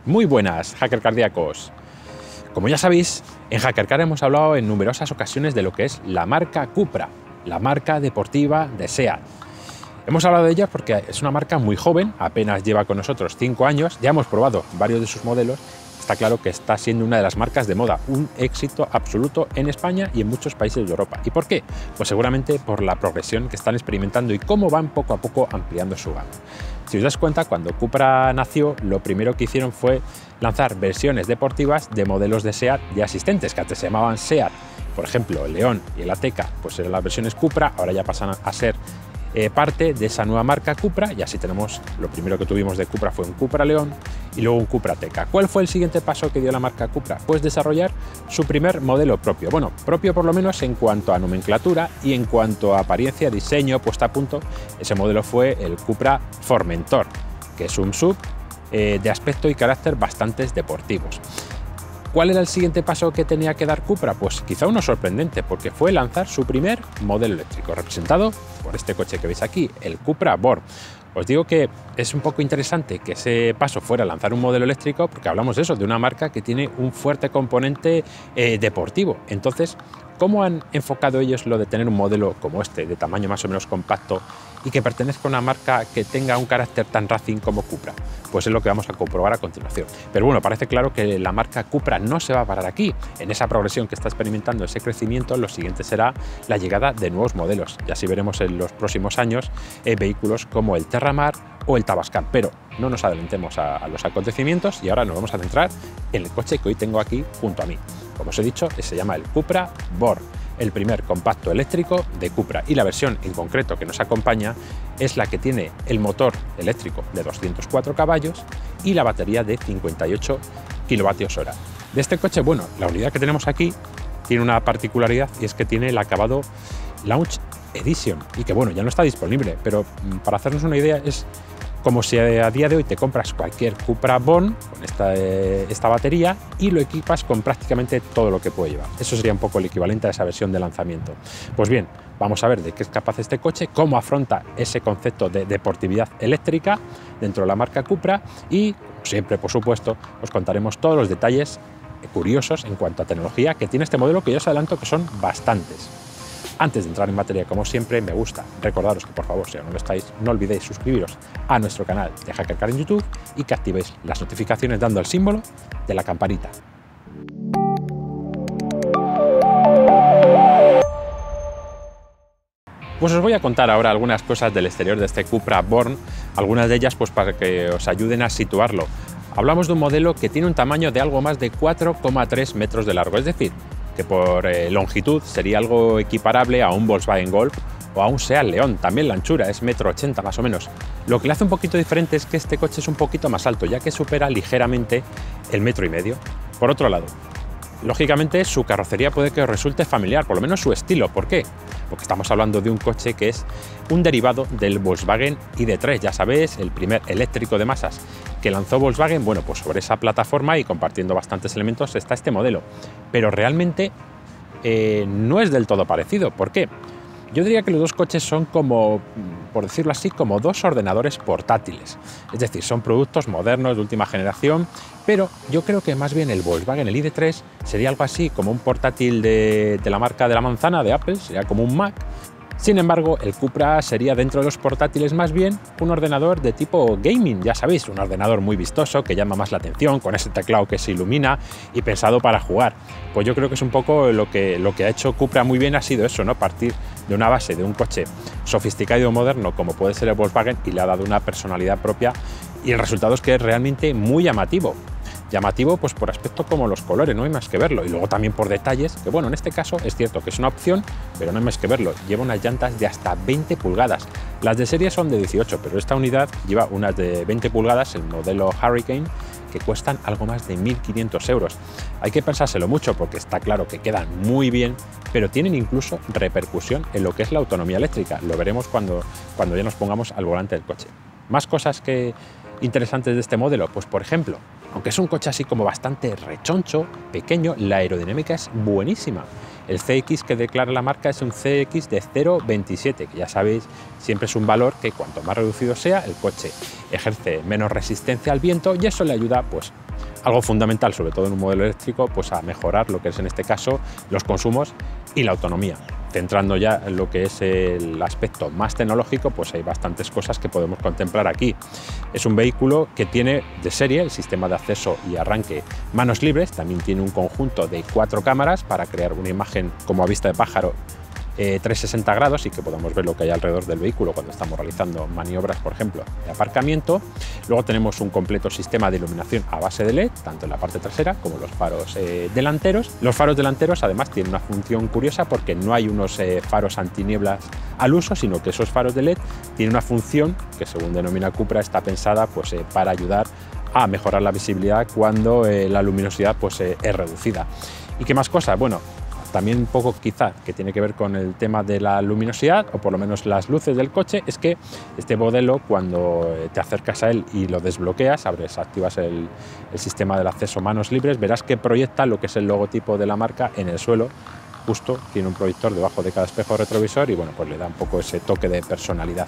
Muy buenas, hacker cardíacos. Como ya sabéis, en HackerCar hemos hablado en numerosas ocasiones de lo que es la marca Cupra, la marca deportiva de SEAT. Hemos hablado de ella porque es una marca muy joven, apenas lleva con nosotros 5 años, ya hemos probado varios de sus modelos. Está claro que está siendo una de las marcas de moda, un éxito absoluto en España y en muchos países de Europa. ¿Y por qué? Pues seguramente por la progresión que están experimentando y cómo van poco a poco ampliando su gama. Si os das cuenta, cuando Cupra nació, lo primero que hicieron fue lanzar versiones deportivas de modelos de SEAT ya existentes, que antes se llamaban SEAT. Por ejemplo, el León y el Ateca, pues eran las versiones Cupra, ahora ya pasan a ser parte de esa nueva marca Cupra, y así tenemos, lo primero que tuvimos de Cupra fue un Cupra León y luego un Cupra Ateca. ¿Cuál fue el siguiente paso que dio la marca Cupra? Pues desarrollar su primer modelo propio. Bueno, propio por lo menos en cuanto a nomenclatura y en cuanto a apariencia, diseño, puesta a punto. Ese modelo fue el Cupra Formentor, que es un SUV de aspecto y carácter bastante deportivos. ¿Cuál era el siguiente paso que tenía que dar Cupra? Pues quizá uno sorprendente, porque fue lanzar su primer modelo eléctrico, representado por este coche que veis aquí, el Cupra Born. Os digo que es un poco interesante que ese paso fuera lanzar un modelo eléctrico, porque hablamos de eso, de una marca que tiene un fuerte componente deportivo. Entonces, ¿cómo han enfocado ellos lo de tener un modelo como este, de tamaño más o menos compacto, y que pertenezca a una marca que tenga un carácter tan racing como Cupra? Pues es lo que vamos a comprobar a continuación. Pero bueno, parece claro que la marca Cupra no se va a parar aquí. En esa progresión que está experimentando, ese crecimiento, lo siguiente será la llegada de nuevos modelos. Y así veremos en los próximos años vehículos como el Terramar o el Tavascan. Pero no nos adelantemos a los acontecimientos y ahora nos vamos a centrar en el coche que hoy tengo aquí junto a mí. Como os he dicho, se llama el Cupra Born, el primer compacto eléctrico de Cupra, y la versión en concreto que nos acompaña es la que tiene el motor eléctrico de 204 caballos y la batería de 58 kWh. De este coche, bueno, la unidad que tenemos aquí tiene una particularidad, y es que tiene el acabado Launch Edition, y que bueno, ya no está disponible, pero para hacernos una idea es como si a día de hoy te compras cualquier Cupra Born con esta batería y lo equipas con prácticamente todo lo que puede llevar. Eso sería un poco el equivalente a esa versión de lanzamiento. Pues bien, vamos a ver de qué es capaz este coche, cómo afronta ese concepto de deportividad eléctrica dentro de la marca Cupra, y siempre, por supuesto, os contaremos todos los detalles curiosos en cuanto a tecnología que tiene este modelo, que yo os adelanto que son bastantes. Antes de entrar en materia, como siempre, me gusta recordaros que, por favor, si aún no lo estáis, no olvidéis suscribiros a nuestro canal de HackerCar en YouTube y que activéis las notificaciones dando al símbolo de la campanita. Pues os voy a contar ahora algunas cosas del exterior de este Cupra Born, algunas de ellas pues para que os ayuden a situarlo. Hablamos de un modelo que tiene un tamaño de algo más de 4,3 metros de largo, es decir, que por longitud sería algo equiparable a un Volkswagen Golf o a un Seat León. También la anchura es 1,80 m más o menos. Lo que le hace un poquito diferente es que este coche es un poquito más alto, ya que supera ligeramente el 1,5 m. Por otro lado, lógicamente su carrocería puede que os resulte familiar, por lo menos su estilo. ¿Por qué? Porque estamos hablando de un coche que es un derivado del Volkswagen ID.3, ya sabéis, el primer eléctrico de masas que lanzó Volkswagen. Bueno, pues sobre esa plataforma y compartiendo bastantes elementos está este modelo, pero realmente no es del todo parecido. ¿Por qué? Yo diría que los dos coches son como, por decirlo así, como dos ordenadores portátiles. Es decir, son productos modernos de última generación, pero yo creo que más bien el Volkswagen, el ID.3, sería algo así como un portátil de la marca de la manzana, de Apple, sería como un Mac. Sin embargo, el Cupra sería, dentro de los portátiles, más bien un ordenador de tipo gaming, ya sabéis, un ordenador muy vistoso que llama más la atención, con ese teclado que se ilumina y pensado para jugar. Pues yo creo que es un poco lo que ha hecho Cupra muy bien, ha sido eso, ¿no? Partir de una base de un coche sofisticado y moderno como puede ser el Volkswagen, y le ha dado una personalidad propia, y el resultado es que es realmente muy llamativo. Llamativo pues por aspecto como los colores, no hay más que verlo, y luego también por detalles, que bueno, en este caso es cierto que es una opción, pero no hay más que verlo. Lleva unas llantas de hasta 20 pulgadas, las de serie son de 18, pero esta unidad lleva unas de 20 pulgadas, el modelo Hurricane, que cuestan algo más de 1.500 euros. Hay que pensárselo mucho porque está claro que quedan muy bien, pero tienen incluso repercusión en lo que es la autonomía eléctrica. Lo veremos cuando ya nos pongamos al volante del coche. Más cosas interesantes de este modelo, pues por ejemplo, aunque es un coche así como bastante rechoncho, pequeño, la aerodinámica es buenísima. El CX que declara la marca es un CX de 0,27, que ya sabéis, siempre es un valor que cuanto más reducido sea, el coche ejerce menos resistencia al viento, y eso le ayuda pues algo fundamental, sobre todo en un modelo eléctrico, pues a mejorar lo que es en este caso los consumos y la autonomía. Centrando ya en lo que es el aspecto más tecnológico, pues hay bastantes cosas que podemos contemplar aquí. Es un vehículo que tiene de serie el sistema de acceso y arranque manos libres, también tiene un conjunto de 4 cámaras para crear una imagen como a vista de pájaro 360 grados y que podamos ver lo que hay alrededor del vehículo cuando estamos realizando maniobras, por ejemplo, de aparcamiento. Luego tenemos un completo sistema de iluminación a base de LED, tanto en la parte trasera como los faros delanteros. Los faros delanteros además tienen una función curiosa porque no hay unos faros antinieblas al uso, sino que esos faros de LED tienen una función que, según denomina Cupra, está pensada pues, para ayudar a mejorar la visibilidad cuando la luminosidad pues, es reducida. ¿Y qué más cosas? Bueno, también un poco quizá que tiene que ver con el tema de la luminosidad, o por lo menos las luces del coche, es que este modelo, cuando te acercas a él y lo desbloqueas, activas el sistema del acceso manos libres, verás que proyecta lo que es el logotipo de la marca en el suelo. Justo tiene un proyector debajo de cada espejo retrovisor y bueno, pues le da un poco ese toque de personalidad.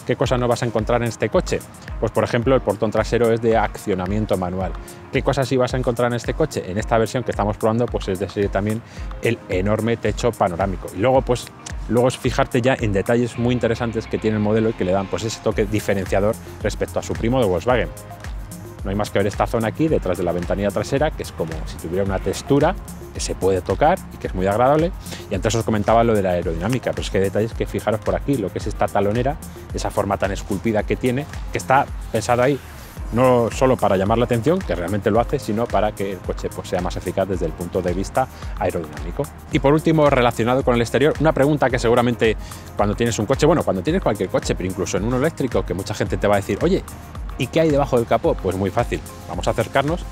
¿Qué cosas no vas a encontrar en este coche? Pues por ejemplo, el portón trasero es de accionamiento manual. ¿Qué cosas sí vas a encontrar en este coche? En esta versión que estamos probando, pues es de serie también el enorme techo panorámico. Y luego es fijarte ya en detalles muy interesantes que tiene el modelo y que le dan pues ese toque diferenciador respecto a su primo de Volkswagen. No hay más que ver esta zona aquí, detrás de la ventanilla trasera, que es como si tuviera una textura que se puede tocar y que es muy agradable. Y antes os comentaba lo de la aerodinámica, pero es que hay detalles que fijaros por aquí, lo que es esta talonera, esa forma tan esculpida que tiene, que está pensado ahí no solo para llamar la atención, que realmente lo hace, sino para que el coche pues, sea más eficaz desde el punto de vista aerodinámico. Y por último, relacionado con el exterior, una pregunta que seguramente cuando tienes un coche, bueno, cuando tienes cualquier coche, pero incluso en uno eléctrico, que mucha gente te va a decir, oye, ¿y qué hay debajo del capó? Pues muy fácil, vamos a acercarnos.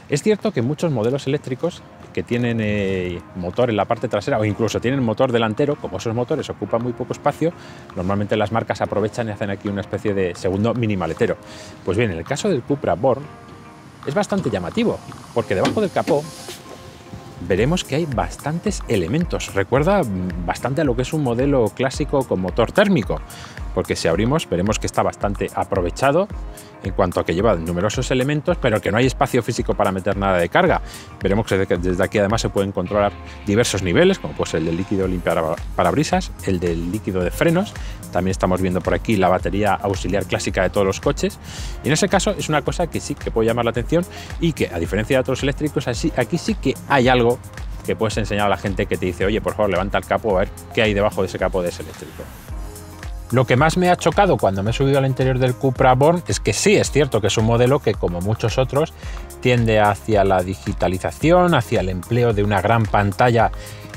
Es cierto que muchos modelos eléctricos que tienen motor en la parte trasera o incluso tienen motor delantero, como esos motores ocupan muy poco espacio, normalmente las marcas aprovechan y hacen aquí una especie de segundo mini maletero. Pues bien, en el caso del Cupra Born es bastante llamativo, porque debajo del capó veremos que hay bastantes elementos. Recuerda bastante a lo que es un modelo clásico con motor térmico, porque si abrimos veremos que está bastante aprovechado en cuanto a que lleva numerosos elementos, pero que no hay espacio físico para meter nada de carga. Veremos que desde aquí además se pueden controlar diversos niveles, como pues el del líquido limpiaparabrisas, el del líquido de frenos. También estamos viendo por aquí la batería auxiliar clásica de todos los coches. Y en ese caso es una cosa que sí que puede llamar la atención y que, a diferencia de otros eléctricos, aquí sí que hay algo que puedes enseñar a la gente que te dice, oye, por favor, levanta el capó a ver qué hay debajo de ese capó de ese eléctrico. Lo que más me ha chocado cuando me he subido al interior del Cupra Born es que sí, es cierto que es un modelo que, como muchos otros, tiende hacia la digitalización, hacia el empleo de una gran pantalla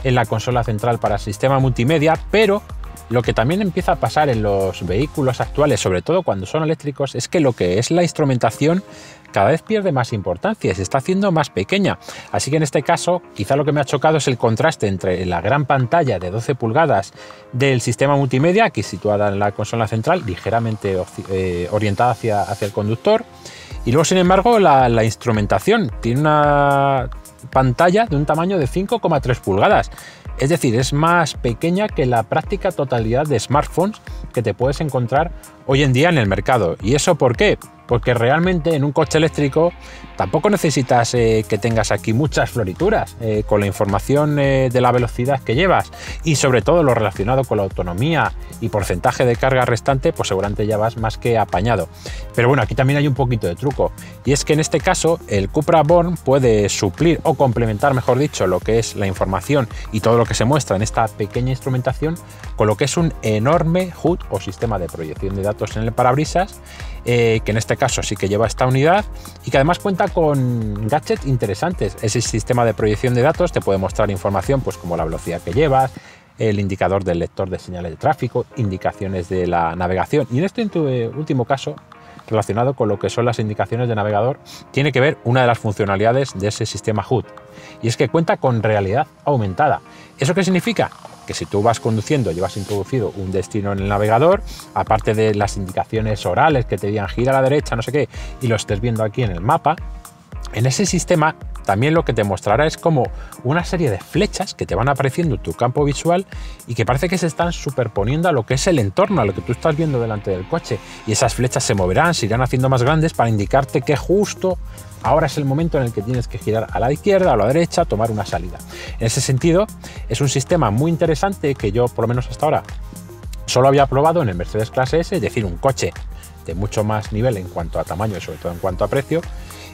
en la consola central para sistema multimedia, pero lo que también empieza a pasar en los vehículos actuales, sobre todo cuando son eléctricos, es que lo que es la instrumentación cada vez pierde más importancia y se está haciendo más pequeña. Así que en este caso, quizá lo que me ha chocado es el contraste entre la gran pantalla de 12 pulgadas del sistema multimedia, aquí situada en la consola central, ligeramente orientada hacia el conductor, y luego, sin embargo, la instrumentación tiene una pantalla de un tamaño de 5,3 pulgadas. Es decir, es más pequeña que la práctica totalidad de smartphones que te puedes encontrar hoy en día en el mercado. ¿Y eso por qué? Porque realmente en un coche eléctrico tampoco necesitas que tengas aquí muchas florituras con la información de la velocidad que llevas y sobre todo lo relacionado con la autonomía y porcentaje de carga restante, pues seguramente ya vas más que apañado. Pero bueno, aquí también hay un poquito de truco, y es que en este caso el Cupra Born puede suplir o complementar, mejor dicho, lo que es la información y todo lo que se muestra en esta pequeña instrumentación con lo que es un enorme HUD o sistema de proyección de datos en el parabrisas, que en este caso sí que lleva esta unidad y que además cuenta con gadgets interesantes. Ese sistema de proyección de datos te puede mostrar información pues como la velocidad que llevas, el indicador del lector de señales de tráfico, indicaciones de la navegación, y en este último caso, relacionado con lo que son las indicaciones de navegador, tiene que ver una de las funcionalidades de ese sistema HUD, y es que cuenta con realidad aumentada. ¿Eso qué significa? Que si tú vas conduciendo, llevas introducido un destino en el navegador, aparte de las indicaciones orales que te digan gira a la derecha, no sé qué, y lo estés viendo aquí en el mapa, en ese sistema también lo que te mostrará es como una serie de flechas que te van apareciendo en tu campo visual y que parece que se están superponiendo a lo que es el entorno, a lo que tú estás viendo delante del coche. Y esas flechas se moverán, se irán haciendo más grandes para indicarte que justo ahora es el momento en el que tienes que girar a la izquierda o a la derecha, tomar una salida. En ese sentido, es un sistema muy interesante que yo, por lo menos hasta ahora, solo había probado en el Mercedes Clase S, es decir, un coche de mucho más nivel en cuanto a tamaño y sobre todo en cuanto a precio,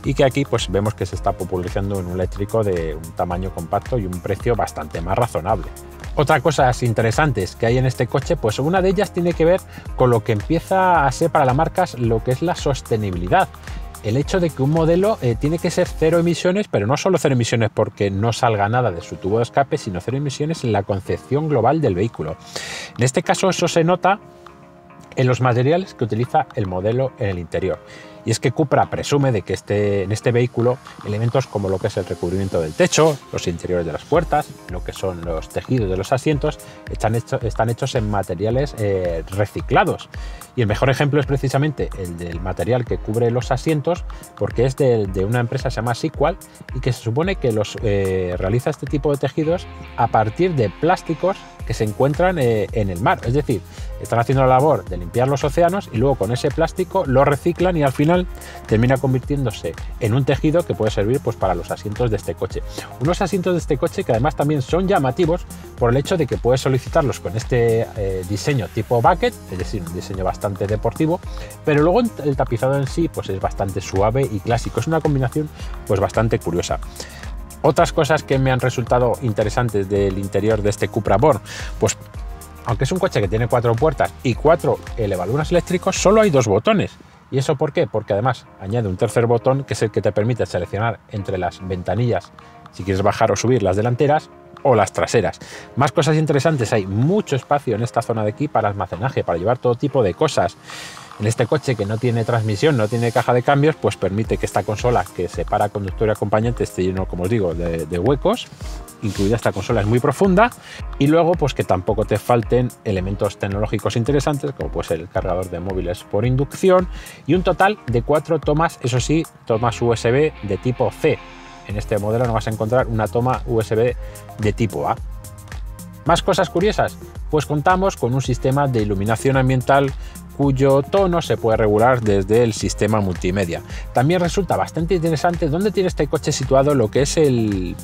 y que aquí pues vemos que se está popularizando en un eléctrico de un tamaño compacto y un precio bastante más razonable. Otras cosas interesantes que hay en este coche, pues una de ellas tiene que ver con lo que empieza a ser para las marcas lo que es la sostenibilidad. El hecho de que un modelo tiene que ser cero emisiones, pero no solo cero emisiones porque no salga nada de su tubo de escape, sino cero emisiones en la concepción global del vehículo. En este caso eso se nota en los materiales que utiliza el modelo en el interior. Y es que Cupra presume de que en este vehículo elementos como lo que es el recubrimiento del techo, los interiores de las puertas, lo que son los tejidos de los asientos, están hechos en materiales reciclados. Y el mejor ejemplo es precisamente el del material que cubre los asientos, porque es de una empresa que se llama Sequal y que se supone que realiza este tipo de tejidos a partir de plásticos que se encuentran en el mar. Es decir, están haciendo la labor de limpiar los océanos y luego con ese plástico lo reciclan y al final termina convirtiéndose en un tejido que puede servir pues para los asientos de este coche. Unos asientos de este coche que además también son llamativos por el hecho de que puedes solicitarlos con este diseño tipo bucket, es decir, un diseño bastante deportivo, pero luego el tapizado en sí pues es bastante suave y clásico. Es una combinación pues bastante curiosa. Otras cosas que me han resultado interesantes del interior de este Cupra Born, pues aunque es un coche que tiene 4 puertas y 4 elevalunas eléctricos, solo hay 2 botones. ¿Y eso por qué? Porque además añade un tercer botón que es el que te permite seleccionar entre las ventanillas si quieres bajar o subir las delanteras o las traseras. Más cosas interesantes, hay mucho espacio en esta zona de aquí para almacenaje, para llevar todo tipo de cosas. En este coche que no tiene transmisión, no tiene caja de cambios, pues permite que esta consola que separa conductor y acompañante esté lleno, como os digo, de huecos. Incluida esta consola es muy profunda y luego pues que tampoco te falten elementos tecnológicos interesantes como pues el cargador de móviles por inducción y un total de 4 tomas, eso sí, tomas USB de tipo C. En este modelo no vas a encontrar una toma USB de tipo A. Más cosas curiosas, pues contamos con un sistema de iluminación ambiental cuyo tono se puede regular desde el sistema multimedia. También resulta bastante interesante dónde tiene este coche situado lo que es el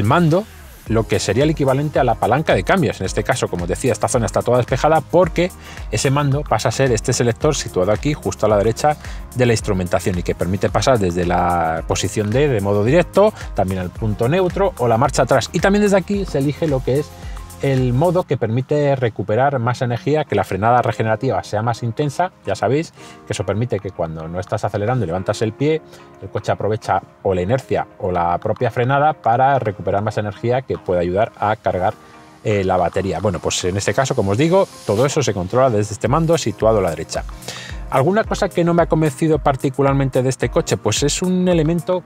mando, lo que sería el equivalente a la palanca de cambios. En este caso, como os decía, esta zona está toda despejada porque ese mando pasa a ser este selector situado aquí justo a la derecha de la instrumentación y que permite pasar desde la posición D de modo directo, también al punto neutro o la marcha atrás. Y también desde aquí se elige lo que es el modo que permite recuperar más energía, que la frenada regenerativa sea más intensa. Ya sabéis que eso permite que cuando no estás acelerando y levantas el pie, el coche aprovecha o la inercia o la propia frenada para recuperar más energía que puede ayudar a cargar la batería. Bueno, pues en este caso, como os digo, todo eso se controla desde este mando situado a la derecha. ¿Alguna cosa que no me ha convencido particularmente de este coche? Pues es un elemento,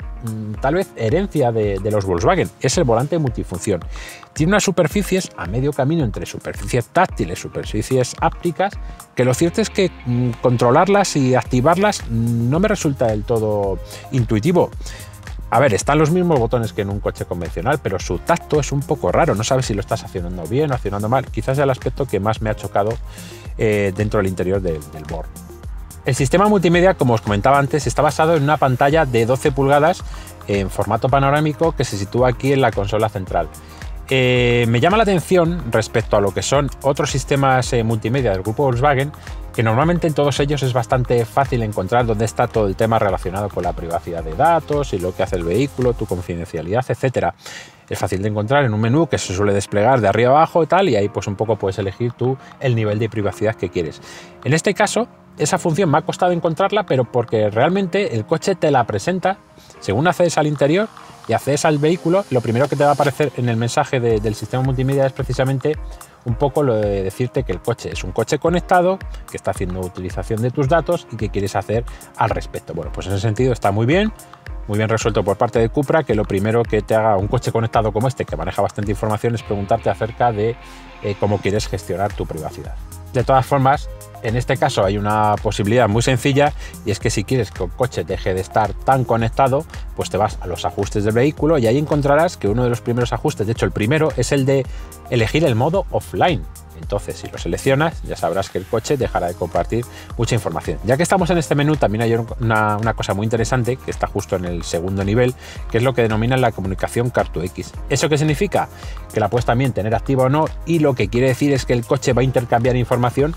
tal vez herencia de los Volkswagen, es el volante multifunción. Tiene unas superficies a medio camino entre superficies táctiles, superficies ápticas, que lo cierto es que controlarlas y activarlas no me resulta del todo intuitivo. A ver, están los mismos botones que en un coche convencional, pero su tacto es un poco raro, no sabes si lo estás haciendo bien o haciendo mal. Quizás es el aspecto que más me ha chocado dentro del interior del Born. El sistema multimedia, como os comentaba antes, está basado en una pantalla de 12 pulgadas en formato panorámico que se sitúa aquí en la consola central. Me llama la atención respecto a lo que son otros sistemas multimedia del grupo Volkswagen, que normalmente en todos ellos es bastante fácil encontrar dónde está todo el tema relacionado con la privacidad de datos y lo que hace el vehículo, tu confidencialidad, etcétera. Es fácil de encontrar en un menú que se suele desplegar de arriba abajo y tal, y ahí pues un poco puedes elegir tú el nivel de privacidad que quieres. En este caso, esa función me ha costado encontrarla, pero porque realmente el coche te la presenta según accedes al interior y accedes al vehículo. Lo primero que te va a aparecer en el mensaje del sistema multimedia es precisamente un poco lo de decirte que el coche es un coche conectado, que está haciendo utilización de tus datos y que quieres hacer al respecto. Bueno, pues en ese sentido está muy bien resuelto por parte de Cupra, que lo primero que te haga un coche conectado como este, que maneja bastante información, es preguntarte acerca de cómo quieres gestionar tu privacidad. De todas formas, En este caso hay una posibilidad muy sencilla, y es que si quieres que el coche deje de estar tan conectado, pues te vas a los ajustes del vehículo y ahí encontrarás que uno de los primeros ajustes, de hecho el primero, es el de elegir el modo offline. Entonces, si lo seleccionas, ya sabrás que el coche dejará de compartir mucha información. Ya que estamos en este menú, también hay una cosa muy interesante que está justo en el segundo nivel, que es lo que denominan la comunicación Car2X. ¿Eso qué significa? Que la puedes también tener activa o no, y lo que quiere decir es que el coche va a intercambiar información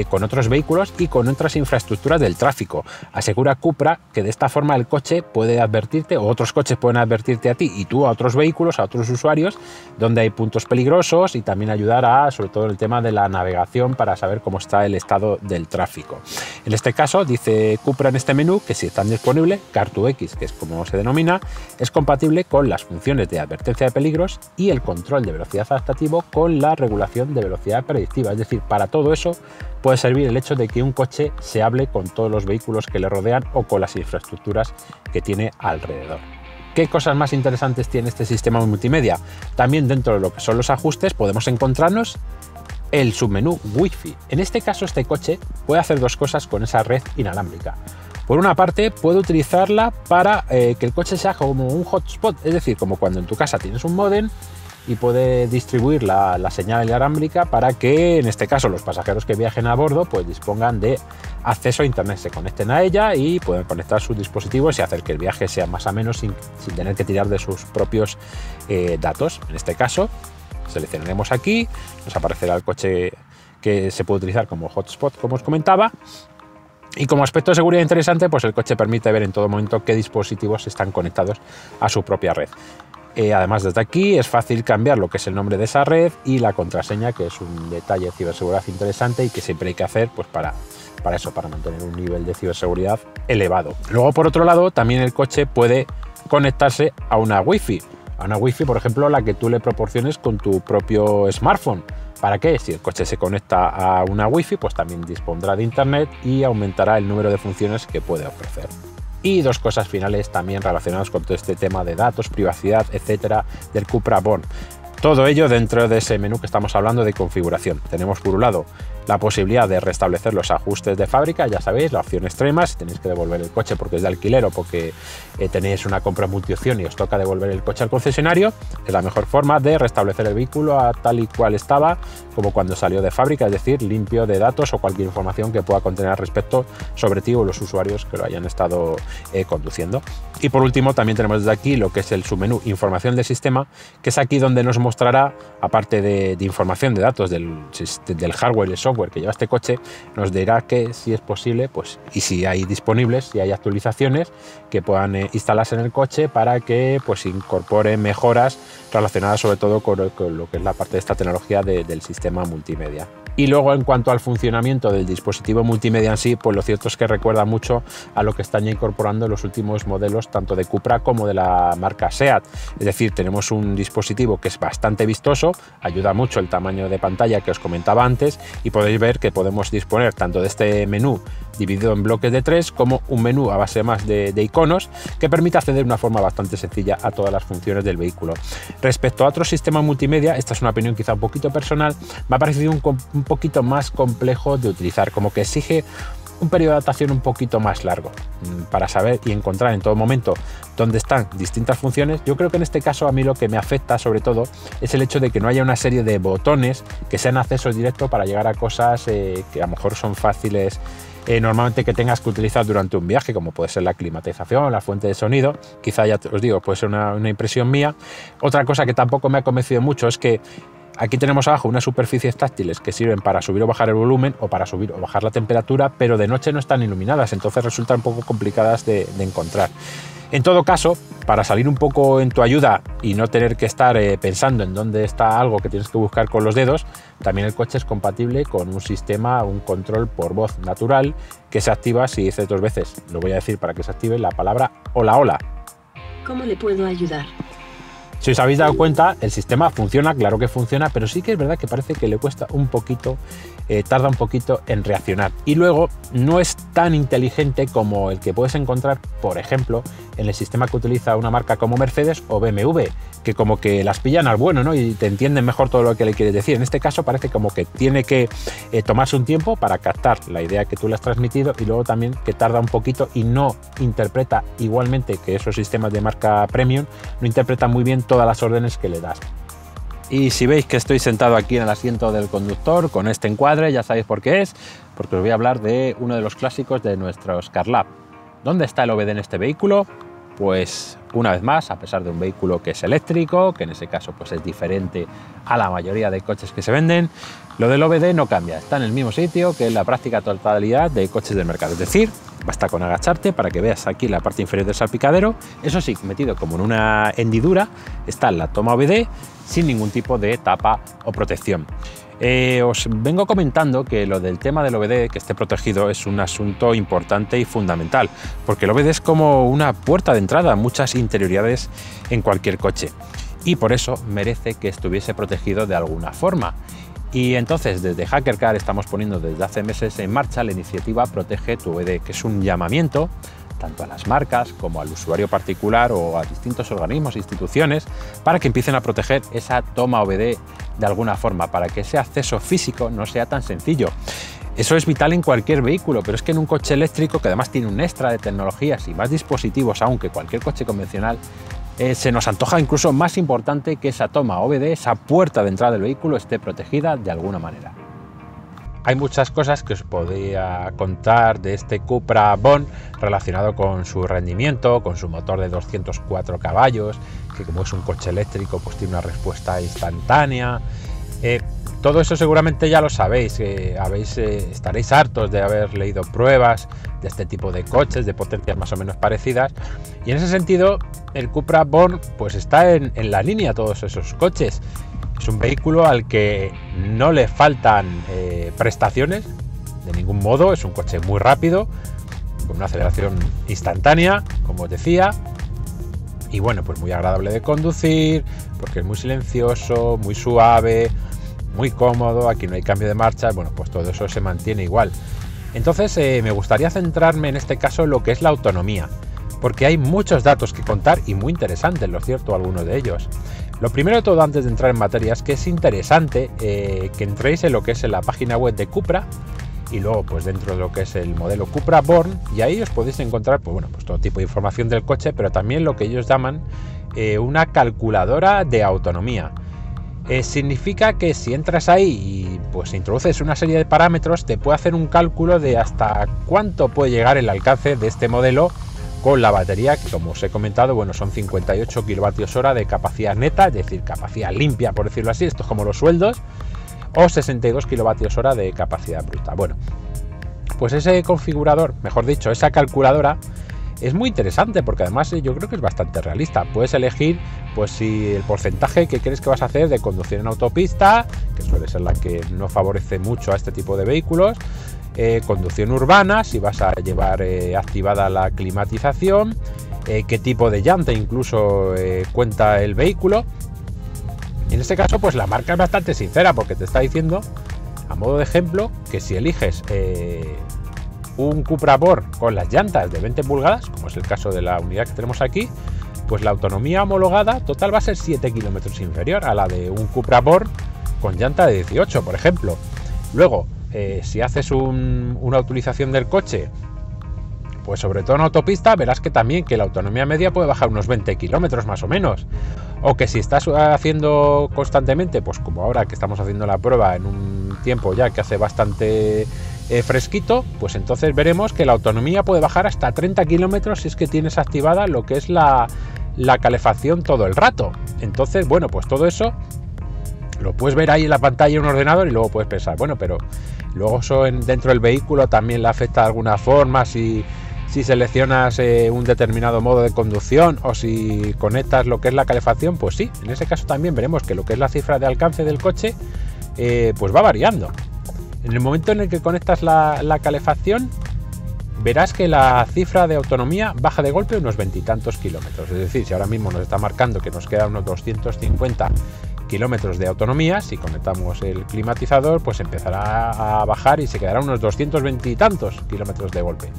con otros vehículos y con otras infraestructuras del tráfico. Asegura Cupra que de esta forma el coche puede advertirte, o otros coches pueden advertirte a ti y tú a otros vehículos, a otros usuarios, donde hay puntos peligrosos, y también ayudar a, sobre todo en el tema de la navegación, para saber cómo está el estado del tráfico. En este caso dice Cupra en este menú que si están disponibles, Car2X, que es como se denomina, es compatible con las funciones de advertencia de peligros y el control de velocidad adaptativo con la regulación de velocidad predictiva. Es decir, para todo eso puede servir el hecho de que un coche se hable con todos los vehículos que le rodean o con las infraestructuras que tiene alrededor. ¿Qué cosas más interesantes tiene este sistema multimedia? También dentro de lo que son los ajustes podemos encontrarnos el submenú Wi-Fi. En este caso, este coche puede hacer dos cosas con esa red inalámbrica. Por una parte, puede utilizarla para que el coche sea como un hotspot, es decir, como cuando en tu casa tienes un módem y puede distribuir la señal inalámbrica para que, en este caso, los pasajeros que viajen a bordo pues dispongan de acceso a internet, se conecten a ella y pueden conectar sus dispositivos y hacer que el viaje sea más o menos sin tener que tirar de sus propios datos. En este caso, seleccionaremos aquí, nos aparecerá el coche que se puede utilizar como hotspot, como os comentaba. Y como aspecto de seguridad interesante, pues el coche permite ver en todo momento qué dispositivos están conectados a su propia red. Además, desde aquí es fácil cambiar lo que es el nombre de esa red y la contraseña, que es un detalle de ciberseguridad interesante y que siempre hay que hacer pues para mantener un nivel de ciberseguridad elevado. Luego, por otro lado, también el coche puede conectarse a una Wi-Fi. A una Wi-Fi, por ejemplo, la que tú le proporciones con tu propio smartphone. ¿Para qué? Si el coche se conecta a una Wi-Fi, pues también dispondrá de internet y aumentará el número de funciones que puede ofrecer. Y dos cosas finales también relacionadas con todo este tema de datos, privacidad, etcétera, del Cupra Born. Todo ello dentro de ese menú que estamos hablando de configuración. Tenemos por un lado la posibilidad de restablecer los ajustes de fábrica, ya sabéis, la opción extrema, si tenéis que devolver el coche porque es de alquiler o porque tenéis una compra multiopción y os toca devolver el coche al concesionario, es la mejor forma de restablecer el vehículo a tal y cual estaba como cuando salió de fábrica, es decir, limpio de datos o cualquier información que pueda contener al respecto sobre ti o los usuarios que lo hayan estado conduciendo. Y por último, también tenemos desde aquí lo que es el submenú información del sistema, que es aquí donde nos mostrará, aparte de información de datos del hardware y el software que lleva este coche, nos dirá que si es posible, pues, y si hay disponibles, si hay actualizaciones que puedan instalarse en el coche para que pues incorpore mejoras relacionadas sobre todo con lo que es la parte de esta tecnología del sistema multimedia. Y luego, en cuanto al funcionamiento del dispositivo multimedia en sí, pues lo cierto es que recuerda mucho a lo que están ya incorporando los últimos modelos tanto de Cupra como de la marca SEAT. Es decir, tenemos un dispositivo que es bastante vistoso, ayuda mucho el tamaño de pantalla que os comentaba antes, y podéis ver que podemos disponer tanto de este menú dividido en bloques de 3 como un menú a base más de iconos que permite acceder de una forma bastante sencilla a todas las funciones del vehículo. Respecto a otros sistemas multimedia, esta es una opinión quizá un poquito personal, me ha parecido un poquito más complejo de utilizar, como que exige un periodo de adaptación un poquito más largo para saber y encontrar en todo momento dónde están distintas funciones. Yo creo que en este caso a mí lo que me afecta sobre todo es el hecho de que no haya una serie de botones que sean accesos directos para llegar a cosas que a lo mejor son fáciles normalmente que tengas que utilizar durante un viaje, como puede ser la climatización, la fuente de sonido. Quizá, ya os digo, puede ser una impresión mía. Otra cosa que tampoco me ha convencido mucho es que aquí tenemos abajo unas superficies táctiles que sirven para subir o bajar el volumen o para subir o bajar la temperatura, pero de noche no están iluminadas, entonces resultan un poco complicadas de encontrar. En todo caso, para salir un poco en tu ayuda y no tener que estar pensando en dónde está algo que tienes que buscar con los dedos, también el coche es compatible con un sistema, un control por voz natural que se activa si dices 2 veces, lo voy a decir para que se active, la palabra hola hola. ¿Cómo le puedo ayudar? Si os habéis dado cuenta, el sistema funciona, claro que funciona, pero sí que es verdad que parece que le cuesta un poquito, tarda un poquito en reaccionar. Y luego no es tan inteligente como el que puedes encontrar, por ejemplo, en el sistema que utiliza una marca como Mercedes o BMW, que como que las pillan al bueno, ¿no? Y te entienden mejor todo lo que le quieres decir. En este caso parece como que tiene que tomarse un tiempo para captar la idea que tú le has transmitido, y luego también que tarda un poquito y no interpreta igualmente que esos sistemas de marca premium, no interpreta muy bien todas las órdenes que le das. Y si veis que estoy sentado aquí en el asiento del conductor con este encuadre, ya sabéis por qué es, porque os voy a hablar de uno de los clásicos de nuestros CarLab. ¿Dónde está el OBD en este vehículo? Pues una vez más, a pesar de un vehículo que es eléctrico, que en ese caso pues es diferente a la mayoría de coches que se venden, lo del OBD no cambia, está en el mismo sitio que en la práctica totalidad de coches del mercado. Es decir, basta con agacharte para que veas aquí la parte inferior del salpicadero. Eso sí, metido como en una hendidura está la toma OBD sin ningún tipo de tapa o protección. Os vengo comentando que lo del tema del OBD, que esté protegido, es un asunto importante y fundamental, porque el OBD es como una puerta de entrada a muchas interioridades en cualquier coche, y por eso merece que estuviese protegido de alguna forma. Y entonces desde HackerCar estamos poniendo desde hace meses en marcha la iniciativa Protege tu OBD, que es un llamamiento tanto a las marcas como al usuario particular o a distintos organismos e instituciones para que empiecen a proteger esa toma OBD de alguna forma, para que ese acceso físico no sea tan sencillo. Eso es vital en cualquier vehículo, pero es que en un coche eléctrico, que además tiene un extra de tecnologías y más dispositivos aún que cualquier coche convencional, se nos antoja incluso más importante que esa toma OBD, esa puerta de entrada del vehículo, esté protegida de alguna manera. Hay muchas cosas que os podría contar de este Cupra Born relacionado con su rendimiento, con su motor de 204 caballos, que como es un coche eléctrico pues tiene una respuesta instantánea. Todo eso seguramente ya lo sabéis, estaréis hartos de haber leído pruebas de este tipo de coches, de potencias más o menos parecidas, y en ese sentido el Cupra Born pues está en la línea de todos esos coches. Es un vehículo al que no le faltan prestaciones de ningún modo, es un coche muy rápido, con una aceleración instantánea, como os decía, y bueno, pues muy agradable de conducir, porque es muy silencioso, muy suave, muy cómodo, aquí no hay cambio de marcha, bueno, pues todo eso se mantiene igual. Entonces me gustaría centrarme en este caso en lo que es la autonomía, porque hay muchos datos que contar y muy interesantes, lo cierto, algunos de ellos. Lo primero de todo, antes de entrar en materia, es que es interesante que entréis en lo que es en la página web de Cupra y luego pues dentro de lo que es el modelo Cupra Born, y ahí os podéis encontrar pues, bueno, pues todo tipo de información del coche, pero también lo que ellos llaman una calculadora de autonomía. Significa que si entras ahí y pues introduces una serie de parámetros, te puede hacer un cálculo de hasta cuánto puede llegar el alcance de este modelo con la batería, que como os he comentado, bueno, son 58 kWh de capacidad neta, es decir, capacidad limpia, por decirlo así, esto es como los sueldos, o 62 kWh de capacidad bruta. Bueno, pues ese configurador, mejor dicho, esa calculadora, es muy interesante porque además yo creo que es bastante realista. Puedes elegir pues si el porcentaje que crees que vas a hacer de conducción en autopista, que suele ser la que no favorece mucho a este tipo de vehículos, conducción urbana, si vas a llevar activada la climatización, qué tipo de llanta incluso cuenta el vehículo. En este caso pues la marca es bastante sincera, porque te está diciendo, a modo de ejemplo, que si eliges un Cupra Born con las llantas de 20 pulgadas, como es el caso de la unidad que tenemos aquí, pues la autonomía homologada total va a ser 7 kilómetros inferior a la de un Cupra Born con llanta de 18, por ejemplo. Luego, si haces una utilización del coche, pues sobre todo en autopista, verás que también que la autonomía media puede bajar unos 20 kilómetros más o menos. O que si estás haciendo constantemente, pues como ahora que estamos haciendo la prueba en un tiempo ya que hace bastante fresquito, pues entonces veremos que la autonomía puede bajar hasta 30 kilómetros si es que tienes activada lo que es la calefacción todo el rato. Entonces, bueno, pues todo eso lo puedes ver ahí en la pantalla en un ordenador y luego puedes pensar, bueno, pero luego eso dentro del vehículo también le afecta de alguna forma si seleccionas un determinado modo de conducción o si conectas lo que es la calefacción. Pues sí, en ese caso también veremos que lo que es la cifra de alcance del coche pues va variando. En el momento en el que conectas la calefacción, verás que la cifra de autonomía baja de golpe unos 20 y tantos kilómetros. Es decir, si ahora mismo nos está marcando que nos quedan unos 250 kilómetros de autonomía, si conectamos el climatizador, pues empezará a bajar y se quedará unos 220 y tantos kilómetros de golpe.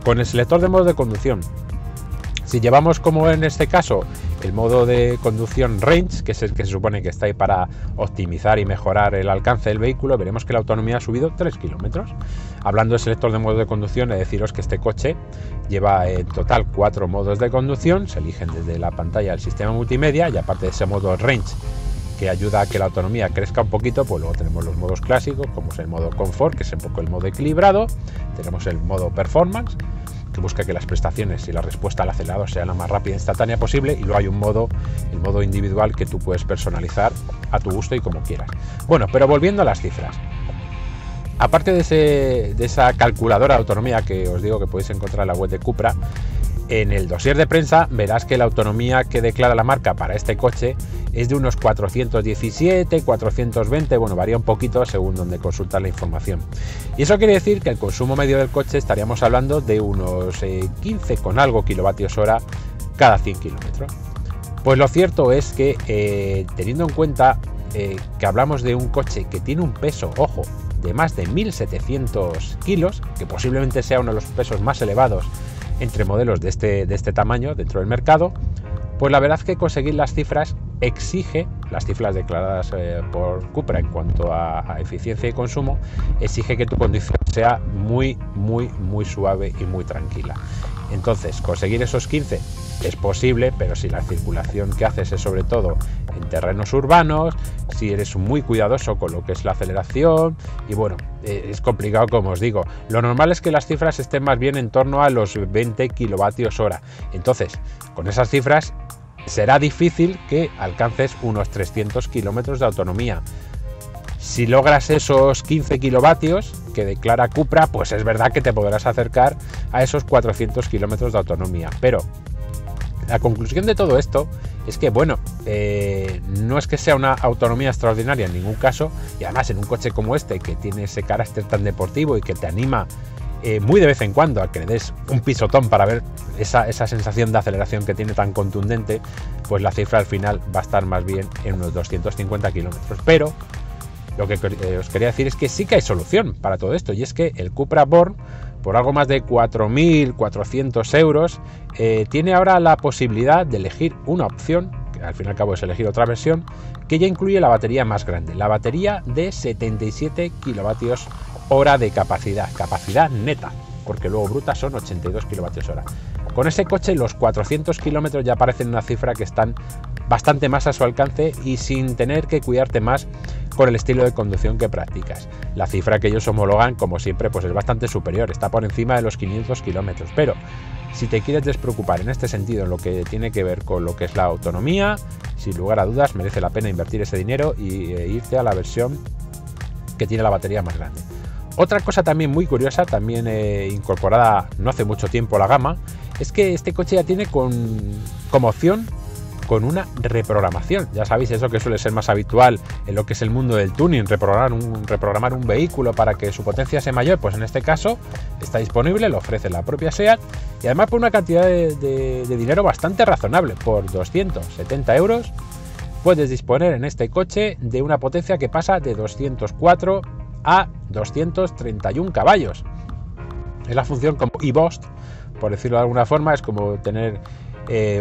Con el selector de modos de conducción, si llevamos, como en este caso, el modo de conducción Range, que es el que se supone que está ahí para optimizar y mejorar el alcance del vehículo, veremos que la autonomía ha subido 3 kilómetros. Hablando del selector de modo de conducción, he de deciros que este coche lleva en total 4 modos de conducción, se eligen desde la pantalla del sistema multimedia, y aparte de ese modo Range, que ayuda a que la autonomía crezca un poquito, pues luego tenemos los modos clásicos, como es el modo Confort, que es un poco el modo equilibrado, tenemos el modo Performance, que busca que las prestaciones y la respuesta al acelerado sea la más rápida e instantánea posible, y luego hay un modo, el modo individual, que tú puedes personalizar a tu gusto y como quieras. Bueno, pero volviendo a las cifras, aparte de esa calculadora de autonomía que os digo que podéis encontrar en la web de Cupra, en el dossier de prensa verás que la autonomía que declara la marca para este coche es de unos 417, 420, bueno, varía un poquito según donde consultas la información. Y eso quiere decir que el consumo medio del coche estaríamos hablando de unos 15 con algo kilovatios hora cada 100 kilómetros. Pues lo cierto es que teniendo en cuenta que hablamos de un coche que tiene un peso, ojo, de más de 1.700 kilos, que posiblemente sea uno de los pesos más elevados entre modelos de este tamaño dentro del mercado, pues la verdad es que conseguir las cifras exige, las cifras declaradas por Cupra en cuanto a eficiencia y consumo, exige que tu conducción sea muy suave y muy tranquila. Entonces, conseguir esos 15 es posible, pero si la circulación que haces es sobre todo en terrenos urbanos, si eres muy cuidadoso con lo que es la aceleración, y bueno, es complicado, como os digo. Lo normal es que las cifras estén más bien en torno a los 20 kilovatios hora. Entonces, con esas cifras será difícil que alcances unos 300 kilómetros de autonomía. Si logras esos 15 kilovatios que declara Cupra, pues es verdad que te podrás acercar a esos 400 kilómetros de autonomía. Pero la conclusión de todo esto es que, bueno, no es que sea una autonomía extraordinaria en ningún caso, y además en un coche como este, que tiene ese carácter tan deportivo y que te anima muy de vez en cuando a que le des un pisotón para ver esa sensación de aceleración que tiene tan contundente, pues la cifra al final va a estar más bien en unos 250 kilómetros. Pero lo que os quería decir es que sí que hay solución para todo esto, y es que el Cupra Born, por algo más de 4.400 euros, tiene ahora la posibilidad de elegir una opción, que al fin y al cabo es elegir otra versión, que ya incluye la batería más grande, la batería de 77 kilovatios hora de capacidad neta, porque luego bruta son 82 kilovatios hora. Con ese coche los 400 kilómetros ya parecen una cifra que están bastante más a su alcance y sin tener que cuidarte más con el estilo de conducción que practicas. La cifra que ellos homologan, como siempre, pues es bastante superior, está por encima de los 500 kilómetros, pero si te quieres despreocupar en este sentido, en lo que tiene que ver con lo que es la autonomía, sin lugar a dudas merece la pena invertir ese dinero y irte a la versión que tiene la batería más grande. Otra cosa también muy curiosa, también incorporada no hace mucho tiempo a la gama, es que este coche ya tiene como opción con una reprogramación. Ya sabéis, eso que suele ser más habitual en lo que es el mundo del tuning, reprogramar un vehículo para que su potencia sea mayor. Pues en este caso está disponible, lo ofrece la propia SEAT, y además por una cantidad de dinero bastante razonable. Por 270 euros puedes disponer en este coche de una potencia que pasa de 204 a 231 caballos. Es la función como e-boost, por decirlo de alguna forma, es como tener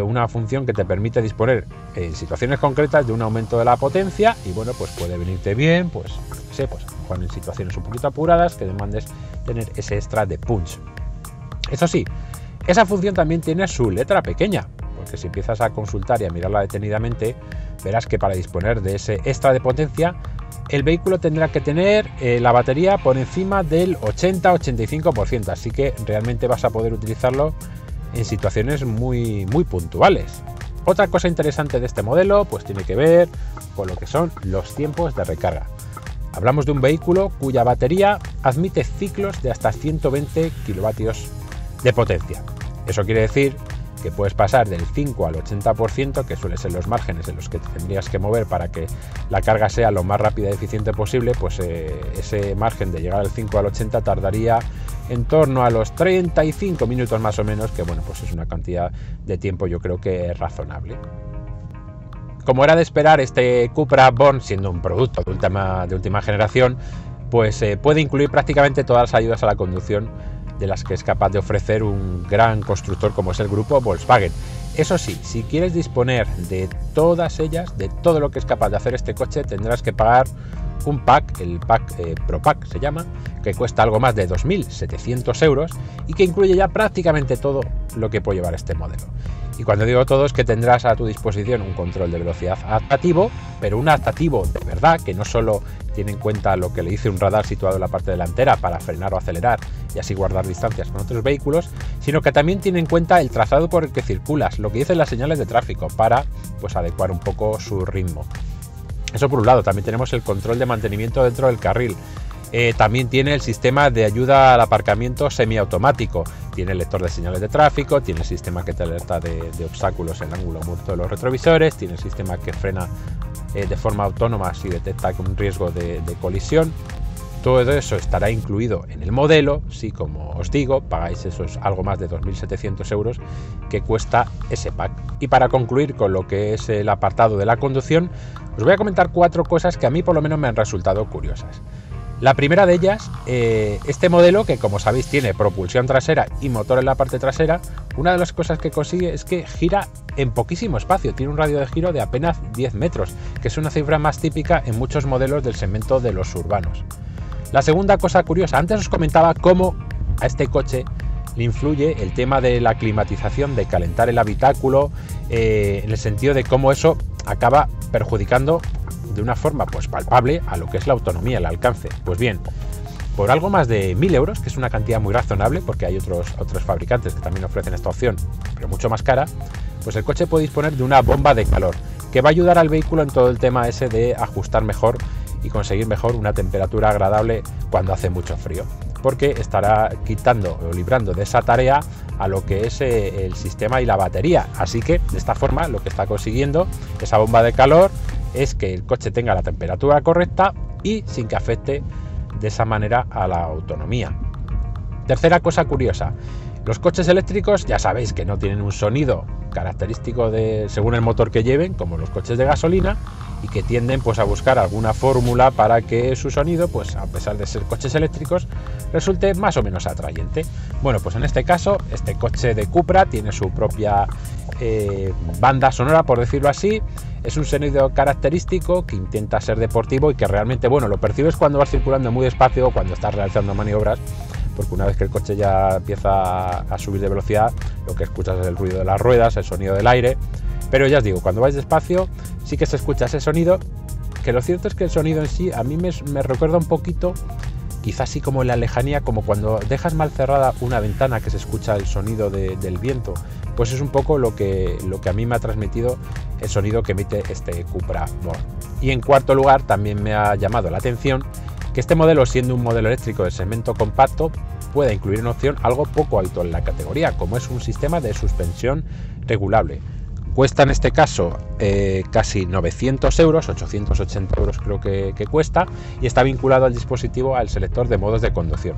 una función que te permite disponer en situaciones concretas de un aumento de la potencia, y bueno, pues puede venirte bien, pues no sé, pues en situaciones un poquito apuradas que demandes tener ese extra de punch. Eso sí, esa función también tiene su letra pequeña, porque si empiezas a consultar y a mirarla detenidamente, verás que para disponer de ese extra de potencia, el vehículo tendrá que tener la batería por encima del 80-85%, así que realmente vas a poder utilizarlo en situaciones muy puntuales. Otra cosa interesante de este modelo pues tiene que ver con lo que son los tiempos de recarga. Hablamos de un vehículo cuya batería admite ciclos de hasta 120 kilovatios de potencia. Eso quiere decir que puedes pasar del 5 al 80%, que suelen ser los márgenes en los que te tendrías que mover para que la carga sea lo más rápida y eficiente posible, pues ese margen de llegar al 5 al 80 tardaría en torno a los 35 minutos más o menos, que bueno, pues es una cantidad de tiempo yo creo que es razonable. Como era de esperar, este Cupra Born, siendo un producto de última generación, pues puede incluir prácticamente todas las ayudas a la conducción de las que es capaz de ofrecer un gran constructor como es el grupo Volkswagen. Eso sí, si quieres disponer de todas ellas, de todo lo que es capaz de hacer este coche, tendrás que pagar un pack, el pack Pro Pack se llama, que cuesta algo más de 2.700 euros y que incluye ya prácticamente todo lo que puede llevar este modelo. Y cuando digo todo es que tendrás a tu disposición un control de velocidad adaptativo, pero un adaptativo de verdad, que no solo tiene en cuenta lo que le dice un radar situado en la parte delantera para frenar o acelerar y así guardar distancias con otros vehículos, sino que también tiene en cuenta el trazado por el que circulas, lo que dicen las señales de tráfico, para pues adecuar un poco su ritmo. Eso por un lado. También tenemos el control de mantenimiento dentro del carril. También tiene el sistema de ayuda al aparcamiento semiautomático, tiene el lector de señales de tráfico, tiene el sistema que te alerta de obstáculos en ángulo muerto de los retrovisores, tiene el sistema que frena de forma autónoma si detecta un riesgo de colisión. Todo eso estará incluido en el modelo, si como os digo, pagáis esos algo más de 2.700 euros que cuesta ese pack. Y para concluir con lo que es el apartado de la conducción, os voy a comentar 4 cosas que a mí por lo menos me han resultado curiosas. La primera de ellas, este modelo, que como sabéis tiene propulsión trasera y motor en la parte trasera, una de las cosas que consigue es que gira en poquísimo espacio, tiene un radio de giro de apenas 10 metros, que es una cifra más típica en muchos modelos del segmento de los urbanos. La segunda cosa curiosa, antes os comentaba cómo a este coche le influye el tema de la climatización, de calentar el habitáculo, en el sentido de cómo eso acaba perjudicando de una forma pues palpable a lo que es la autonomía, el alcance. Pues bien, por algo más de 1.000 euros, que es una cantidad muy razonable, porque hay otros fabricantes que también ofrecen esta opción, pero mucho más cara, pues el coche puede disponer de una bomba de calor, que va a ayudar al vehículo en todo el tema ese de ajustar mejor y conseguir mejor una temperatura agradable cuando hace mucho frío, porque estará quitando o librando de esa tarea a lo que es el sistema y la batería. Así que de esta forma lo que está consiguiendo esa bomba de calor es que el coche tenga la temperatura correcta y sin que afecte de esa manera a la autonomía. Tercera cosa curiosa, los coches eléctricos ya sabéis que no tienen un sonido característico según el motor que lleven, como los coches de gasolina, y que tienden pues a buscar alguna fórmula para que su sonido, pues a pesar de ser coches eléctricos, resulte más o menos atrayente. Bueno, pues en este caso, este coche de Cupra tiene su propia banda sonora, por decirlo así. Es un sonido característico que intenta ser deportivo y que realmente, bueno, lo percibes cuando vas circulando muy despacio o cuando estás realizando maniobras, porque una vez que el coche ya empieza a subir de velocidad, lo que escuchas es el ruido de las ruedas, el sonido del aire. Pero ya os digo, cuando vais despacio sí que se escucha ese sonido, que lo cierto es que el sonido en sí a mí me recuerda un poquito, quizás sí como en la lejanía, como cuando dejas mal cerrada una ventana que se escucha el sonido del viento. Pues es un poco lo que a mí me ha transmitido el sonido que emite este Cupra Born. Y en cuarto lugar, también me ha llamado la atención que este modelo, siendo un modelo eléctrico de segmento compacto, pueda incluir una opción algo poco habitual en la categoría, como es un sistema de suspensión regulable. Cuesta en este caso casi 900 euros, 880 euros creo que cuesta, y está vinculado al dispositivo al selector de modos de conducción.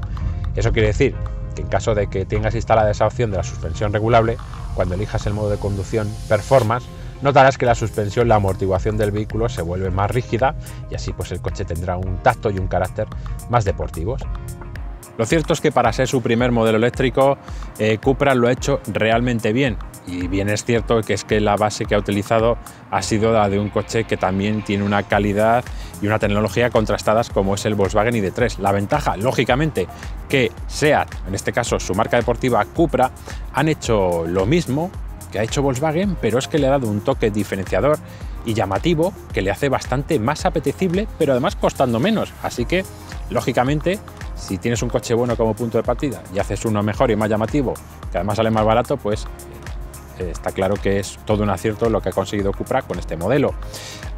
Eso quiere decir que en caso de que tengas instalada esa opción de la suspensión regulable, cuando elijas el modo de conducción Performance, notarás que la suspensión, la amortiguación del vehículo se vuelve más rígida y así pues el coche tendrá un tacto y un carácter más deportivos. Lo cierto es que para ser su primer modelo eléctrico, Cupra lo ha hecho realmente bien. Y bien es cierto que es que la base que ha utilizado ha sido la de un coche que también tiene una calidad y una tecnología contrastadas como es el Volkswagen ID.3. La ventaja, lógicamente, que SEAT, en este caso su marca deportiva Cupra, han hecho lo mismo que ha hecho Volkswagen, pero es que le ha dado un toque diferenciador y llamativo que le hace bastante más apetecible, pero además costando menos. Así que, lógicamente, si tienes un coche bueno como punto de partida y haces uno mejor y más llamativo, que además sale más barato, pues está claro que es todo un acierto lo que ha conseguido Cupra con este modelo.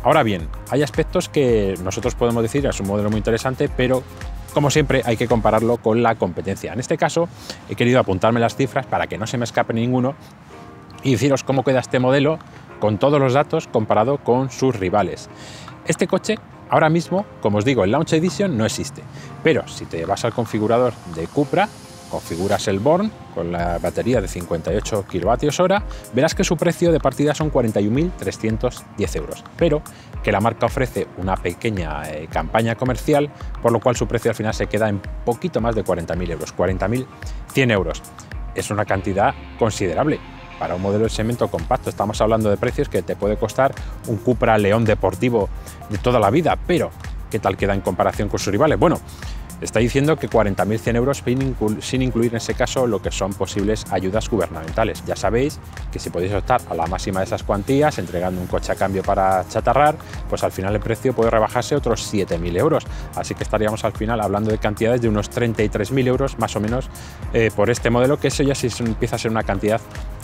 Ahora bien, hay aspectos que nosotros podemos decir es un modelo muy interesante, pero como siempre hay que compararlo con la competencia. En este caso he querido apuntarme las cifras para que no se me escape ninguno y deciros cómo queda este modelo con todos los datos comparado con sus rivales. Este coche ahora mismo, como os digo, el Launch Edition no existe, pero si te vas al configurador de Cupra, configuras el Born con la batería de 58 kWh, verás que su precio de partida son 41.310 euros, pero que la marca ofrece una pequeña campaña comercial, por lo cual su precio al final se queda en poquito más de 40.000 euros, 40.100 euros. Es una cantidad considerable para un modelo de segmento compacto. Estamos hablando de precios que te puede costar un Cupra León deportivo de toda la vida, pero ¿qué tal queda en comparación con sus rivales? Bueno, está diciendo que 40.100 euros sin incluir en ese caso lo que son posibles ayudas gubernamentales. Ya sabéis que si podéis optar a la máxima de esas cuantías, entregando un coche a cambio para chatarrar, pues al final el precio puede rebajarse otros 7.000 euros. Así que estaríamos al final hablando de cantidades de unos 33.000 euros más o menos por este modelo, que eso ya sí empieza a ser una cantidad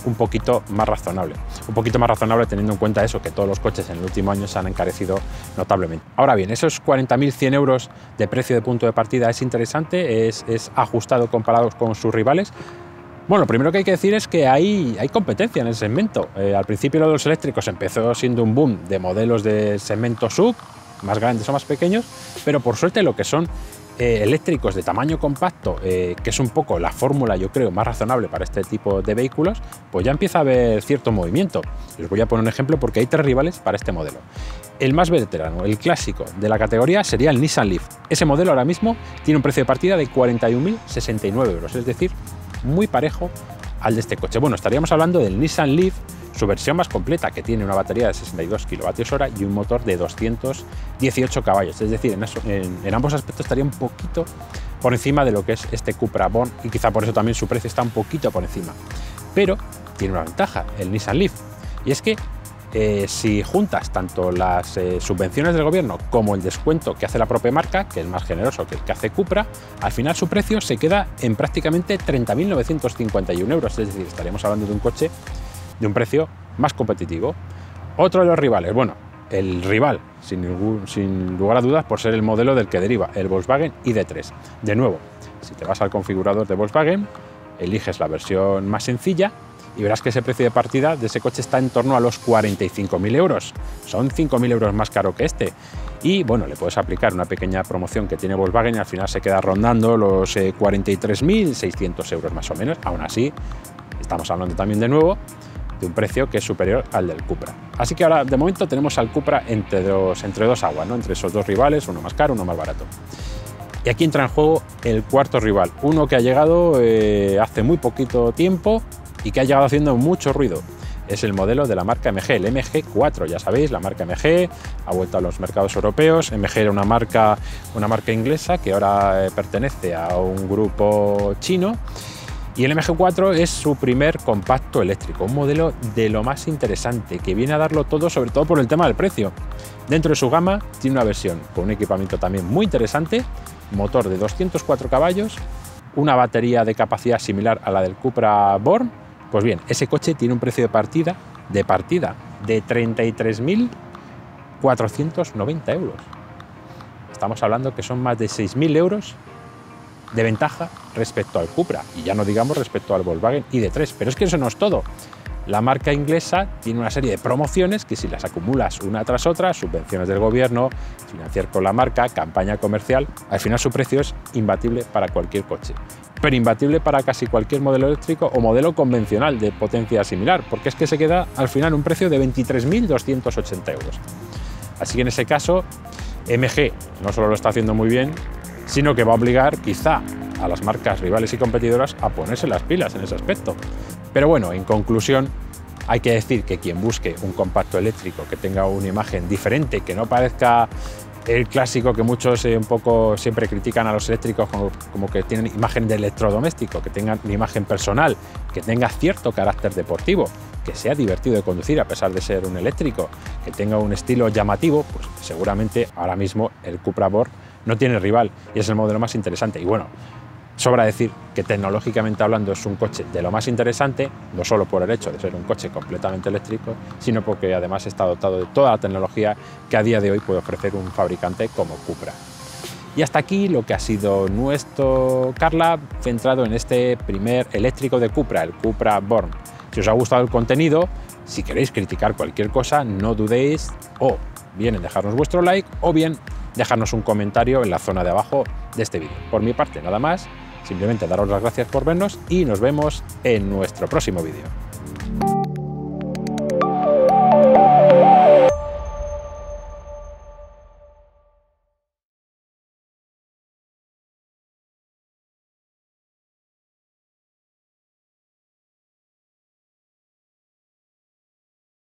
un poquito más razonable. Un poquito más razonable teniendo en cuenta eso, que todos los coches en el último año se han encarecido notablemente. Ahora bien, esos 40.100 euros de precio de punto de partida es interesante, es ajustado comparado con sus rivales. Bueno, lo primero que hay que decir es que hay competencia en el segmento. Al principio lo de los eléctricos empezó siendo un boom de modelos de segmento sub, más grandes o más pequeños, pero por suerte lo que son eléctricos de tamaño compacto, que es un poco la fórmula, yo creo, más razonable para este tipo de vehículos, pues ya empieza a haber cierto movimiento. Les voy a poner un ejemplo porque hay 3 rivales para este modelo. El más veterano, el clásico de la categoría, sería el Nissan Leaf. Ese modelo ahora mismo tiene un precio de partida de 41.069 euros, es decir, muy parejo al de este coche. Bueno, estaríamos hablando del Nissan Leaf, su versión más completa, que tiene una batería de 62 kWh y un motor de 218 caballos. Es decir, en ambos aspectos estaría un poquito por encima de lo que es este Cupra Born, y quizá por eso también su precio está un poquito por encima. Pero tiene una ventaja, el Nissan Leaf, y es que si juntas tanto las subvenciones del gobierno como el descuento que hace la propia marca, que es más generoso que el que hace Cupra, al final su precio se queda en prácticamente 30.951 euros. Es decir, estaríamos hablando de un coche de un precio más competitivo. Otro de los rivales, bueno, el rival, sin lugar a dudas, por ser el modelo del que deriva, el Volkswagen ID.3. De nuevo, si te vas al configurador de Volkswagen, eliges la versión más sencilla y verás que ese precio de partida de ese coche está en torno a los 45.000 euros. Son 5.000 euros más caro que este. Y bueno, le puedes aplicar una pequeña promoción que tiene Volkswagen y al final se queda rondando los 43.600 euros más o menos. Aún así, estamos hablando también de nuevo de un precio que es superior al del Cupra. Así que ahora, de momento, tenemos al Cupra entre dos aguas, ¿no? Entre esos dos rivales, uno más caro, uno más barato. Y aquí entra en juego el cuarto rival, uno que ha llegado hace muy poquito tiempo y que ha llegado haciendo mucho ruido. Es el modelo de la marca MG, el MG4. Ya sabéis, la marca MG ha vuelto a los mercados europeos. MG era una marca inglesa que ahora pertenece a un grupo chino. Y el MG4 es su primer compacto eléctrico, un modelo de lo más interesante, que viene a darlo todo, sobre todo por el tema del precio. Dentro de su gama tiene una versión con un equipamiento también muy interesante, motor de 204 caballos, una batería de capacidad similar a la del Cupra Born. Pues bien, ese coche tiene un precio de partida de 33.490 euros. Estamos hablando que son más de 6.000 euros de ventaja respecto al Cupra, y ya no digamos respecto al Volkswagen ID.3, pero es que eso no es todo. La marca inglesa tiene una serie de promociones que, si las acumulas una tras otra, subvenciones del gobierno, financiar con la marca, campaña comercial, al final su precio es imbatible para cualquier coche, pero imbatible para casi cualquier modelo eléctrico o modelo convencional de potencia similar, porque es que se queda al final un precio de 23.280 euros. Así que en ese caso, MG no solo lo está haciendo muy bien, sino que va a obligar quizá a las marcas rivales y competidoras a ponerse las pilas en ese aspecto. Pero bueno, en conclusión, hay que decir que quien busque un compacto eléctrico que tenga una imagen diferente, que no parezca el clásico que muchos un poco siempre critican a los eléctricos como que tienen imagen de electrodoméstico, que tengan una imagen personal, que tenga cierto carácter deportivo, que sea divertido de conducir a pesar de ser un eléctrico, que tenga un estilo llamativo, pues seguramente ahora mismo el Cupra Born no tiene rival y es el modelo más interesante. Y bueno, sobra decir que tecnológicamente hablando es un coche de lo más interesante, no solo por el hecho de ser un coche completamente eléctrico, sino porque además está dotado de toda la tecnología que a día de hoy puede ofrecer un fabricante como Cupra. Y hasta aquí lo que ha sido nuestro CarLab centrado en este primer eléctrico de Cupra, el Cupra Born. Si os ha gustado el contenido, si queréis criticar cualquier cosa, no dudéis o bien en dejarnos vuestro like o bien dejarnos un comentario en la zona de abajo de este vídeo. Por mi parte, nada más, simplemente daros las gracias por vernos y nos vemos en nuestro próximo vídeo.